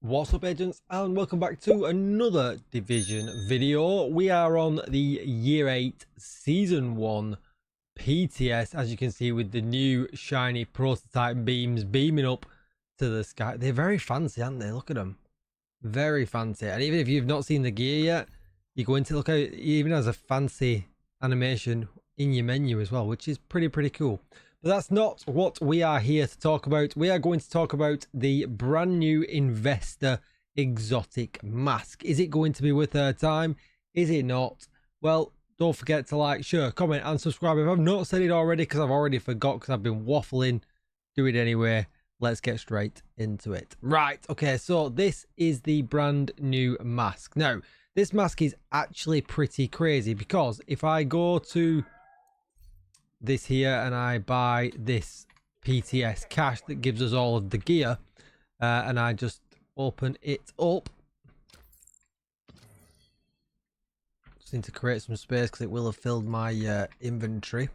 What's up, agents, and welcome back to another Division video. We are on the Year 8 Season 1 PTS, as you can see, with the new shiny prototype beams beaming up to the sky. They're very fancy, aren't they? Look at them. Very fancy. And even if you've not seen the gear yet, you go into look how it even has a fancy animation in your menu as well, which is pretty cool. But that's not what we are here to talk about. We are going to talk about the brand new Investor exotic mask. Is it going to be worth our time? Is it not? Well, don't forget to like, share, comment and subscribe if I've not said it already, because I've already forgot because I've been waffling. Do it anyway. Let's get straight into it. Right, okay, so this is the brand new mask. Now, this mask is actually pretty crazy, because if I go to this here and I buy this PTS cash that gives us all of the gear, and I just open it up, just need to create some space because it will have filled my inventory,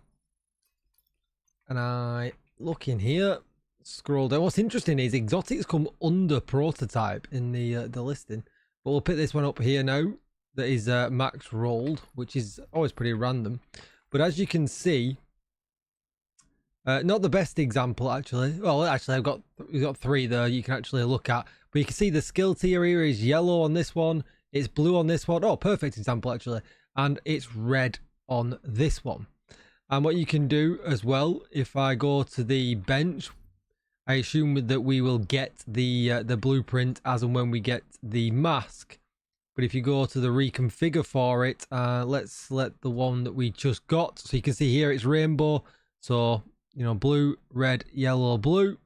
and I look in here, scroll down. What's interesting is exotics come under prototype in the listing, but we'll pick this one up here now that is max rolled, which is always pretty random. But as you can see, not the best example, actually. Well, actually, we've got three there you can actually look at. But you can see the skill tier here is yellow on this one. It's blue on this one. Oh, perfect example, actually. And it's red on this one. And what you can do as well, if I go to the bench, I assume that we will get the blueprint as and when we get the mask. But if you go to the reconfigure for it, let's select the one that we just got. So you can see here it's rainbow. So, you know, blue, red, yellow, blue.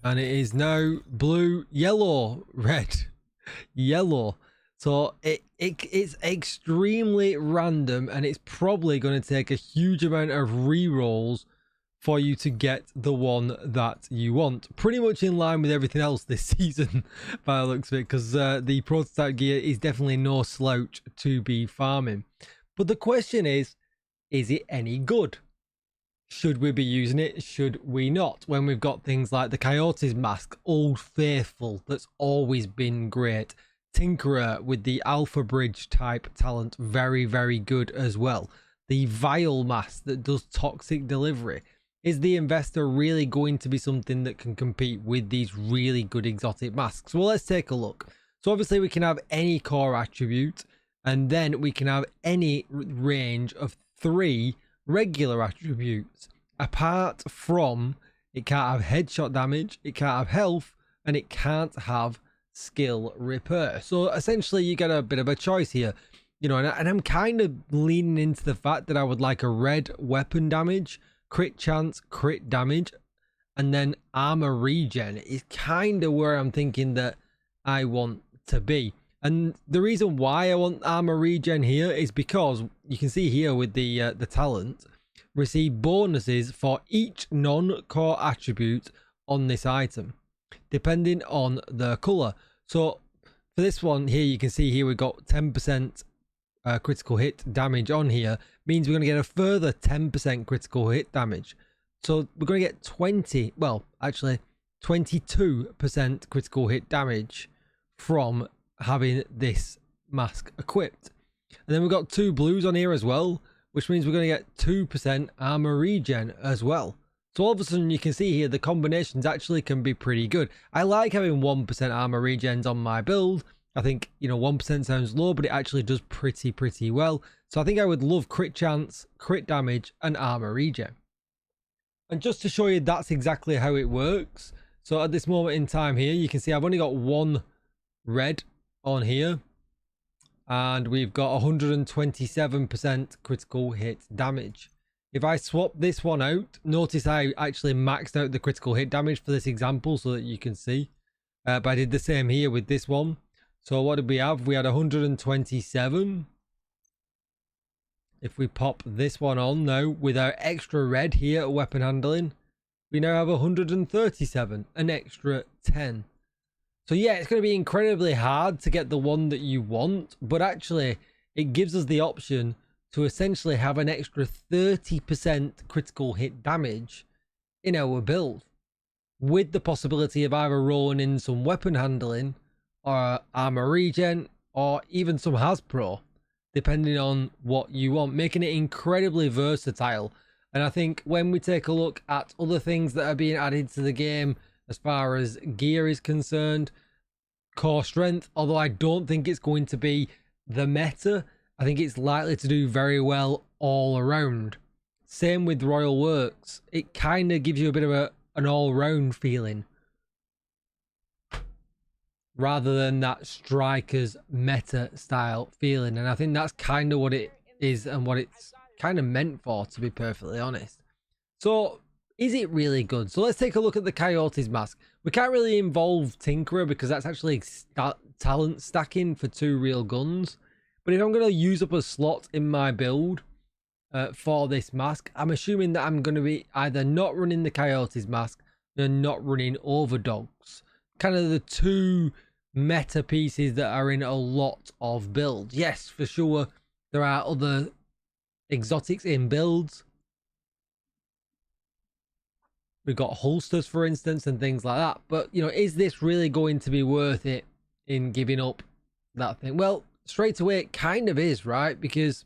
And it is now blue, yellow, red, yellow. So it's extremely random, and it's probably going to take a huge amount of re-rolls for you to get the one that you want. Pretty much in line with everything else this season by the looks of it, because the prototype gear is definitely no slouch to be farming. But the question is it any good? Should we be using it? Should we not? When we've got things like the Coyote's mask, Old Faithful, that's always been great. Tinkerer with the Alpha Bridge type talent, very good as well. The Vial mask that does toxic delivery. Is the Investor really going to be something that can compete with these really good exotic masks? Well, let's take a look. So obviously we can have any core attribute, and then we can have any range of 3 regular attributes. Apart from, it can't have headshot damage, it can't have health, and it can't have skill repair. So essentially you get a bit of a choice here, you know, and I'm kind of leaning into the fact that I would like a red weapon damage, crit chance, crit damage, and then armor regen is kind of where I'm thinking that I want to be. And the reason why I want armor regen here is because you can see here with the talent, receive bonuses for each non-core attribute on this item, depending on the color. So for this one here, you can see here we've got 10% critical hit damage on here, means we're going to get a further 10% critical hit damage. So we're going to get 22% critical hit damage from having this mask equipped. And then we've got 2 blues on here as well, which means we're going to get 2% armor regen as well. So all of a sudden you can see here the combinations actually can be pretty good. I like having 1% armor regens on my build. I think, you know, 1% sounds low, but it actually does pretty well. So I think I would love crit chance, crit damage, and armor regen. And just to show you that's exactly how it works. So at this moment in time here, you can see I've only got 1 red on here, and we've got 127% critical hit damage. If I swap this one out, notice I actually maxed out the critical hit damage for this example so that you can see, but I did the same here with this one. So what did we have? We had 127. If we pop this one on now with our extra red here, weapon handling, we now have 137, an extra 10. So yeah, it's going to be incredibly hard to get the one that you want, but actually it gives us the option to essentially have an extra 30% critical hit damage in our build, with the possibility of either rolling in some weapon handling or armor regen or even some Hasbro, depending on what you want, making it incredibly versatile. And I think when we take a look at other things that are being added to the game as far as gear is concerned, core strength, although I don't think it's going to be the meta, I think it's likely to do very well all around. Same with Royal Works. It kind of gives you a bit of an all-round feeling, rather than that Strikers meta style feeling. And I think that's kind of what it is and what it's kind of meant for, to be perfectly honest. So is it really good? So let's take a look at the Coyote's mask. We can't really involve Tinkerer because that's actually talent stacking for 2 real guns. But if I'm going to use up a slot in my build for this mask, I'm assuming that I'm going to be either not running the Coyote's mask or not running Overdogs. Kind of the 2 meta pieces that are in a lot of builds. Yes, for sure, there are other exotics in builds. We've got holsters, for instance, and things like that. But, you know, is this really going to be worth it in giving up that thing? Well, straight away, it kind of is, right? Because,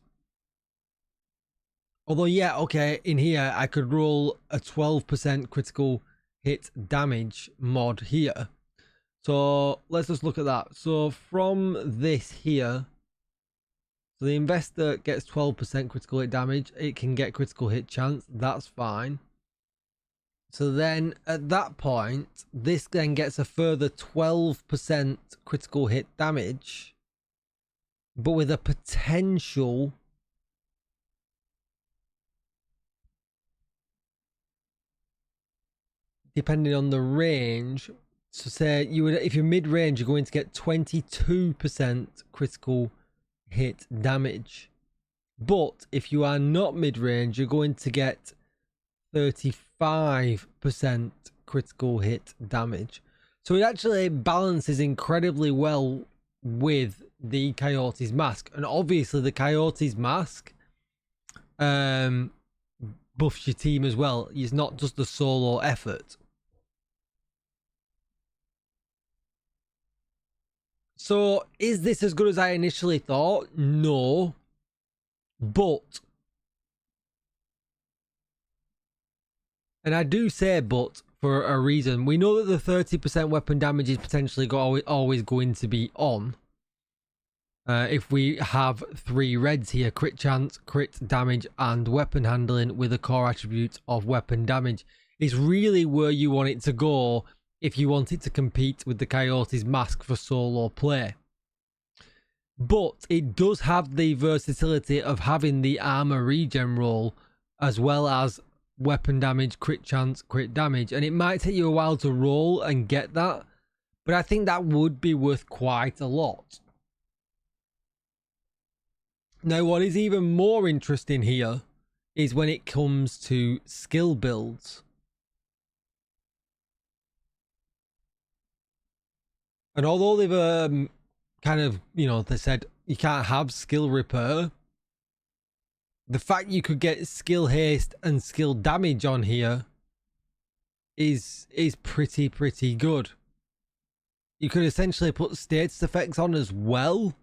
although, yeah, okay, in here, I could roll a 12% critical hit damage mod here. So let's just look at that. So from this here, so the investor gets 12% critical hit damage. It can get critical hit chance. That's fine. So then at that point, this then gets a further 12% critical hit damage, but with a potential depending on the range. So say you would, if you're mid-range, you're going to get 22% critical hit damage. But if you are not mid-range, you're going to get 35% critical hit damage. So it actually balances incredibly well with the Coyote's mask. And obviously the Coyote's mask buffs your team as well. It's not just a solo effort. So is this as good as I initially thought? No. But, and I do say but for a reason. We know that the 30% weapon damage is potentially always going to be on. If we have 3 reds here: crit chance, crit damage, and weapon handling with a core attribute of weapon damage. It's really where you want it to go if you want it to compete with the Coyote's mask for solo play. But it does have the versatility of having the armor regen roll as well as weapon damage, crit chance, crit damage. And it might take you a while to roll and get that, but I think that would be worth quite a lot. Now, what is even more interesting here is when it comes to skill builds. And although they've kind of, you know, they said you can't have skill repair, the fact you could get skill haste and skill damage on here is pretty good. You could essentially put status effects on as well,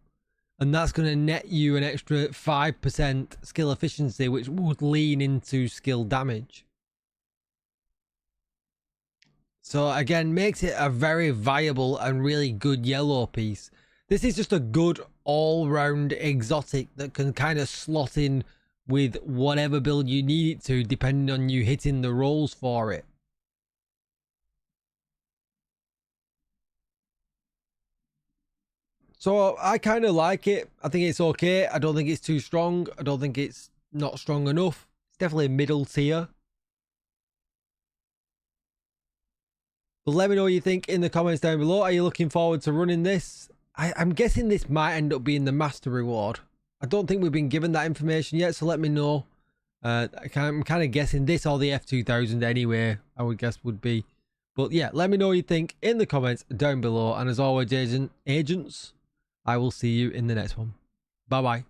and that's going to net you an extra 5% skill efficiency, which would lean into skill damage. So again, makes it a very viable and really good yellow piece. This is just a good all-round exotic that can kind of slot in with whatever build you need it to, depending on you hitting the rolls for it. So I kind of like it. I think it's okay. I don't think it's too strong. I don't think it's not strong enough. It's definitely middle tier. But let me know what you think in the comments down below. Are you looking forward to running this? I'm guessing this might end up being the master reward. I don't think we've been given that information yet, so let me know. I'm kind of guessing this or the F2000 anyway, I would guess would be. But yeah, let me know what you think in the comments down below. And as always, agents, I will see you in the next one. Bye-bye.